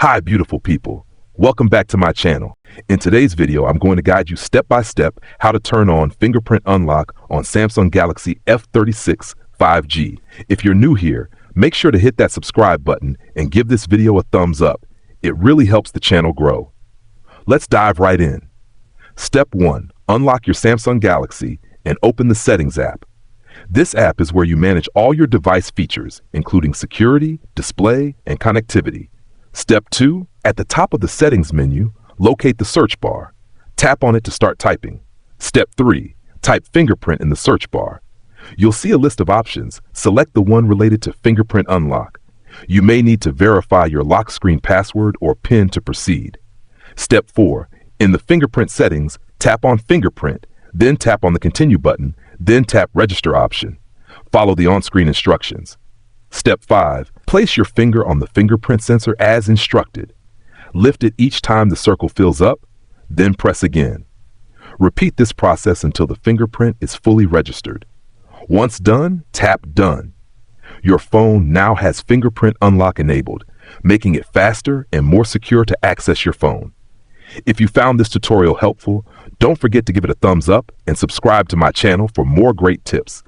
Hi, beautiful people. Welcome back to my channel. In today's video, I'm going to guide you step by step how to turn on fingerprint unlock on Samsung Galaxy F36 5G. If you're new here, make sure to hit that subscribe button and give this video a thumbs up. It really helps the channel grow. Let's dive right in. Step 1. Unlock your Samsung Galaxy and open the Settings app. This app is where you manage all your device features, including security, display, and connectivity. Step 2. At the top of the Settings menu, locate the search bar. Tap on it to start typing. Step 3. Type Fingerprint in the search bar. You'll see a list of options. Select the one related to fingerprint unlock. You may need to verify your lock screen password or PIN to proceed. Step 4. In the fingerprint settings, tap on Fingerprint, then tap on the Continue button, then tap Register option. Follow the on-screen instructions. Step 5. Place your finger on the fingerprint sensor as instructed. Lift it each time the circle fills up, then press again. Repeat this process until the fingerprint is fully registered. Once done, tap Done. Your phone now has fingerprint unlock enabled, making it faster and more secure to access your phone. If you found this tutorial helpful, don't forget to give it a thumbs up and subscribe to my channel for more great tips.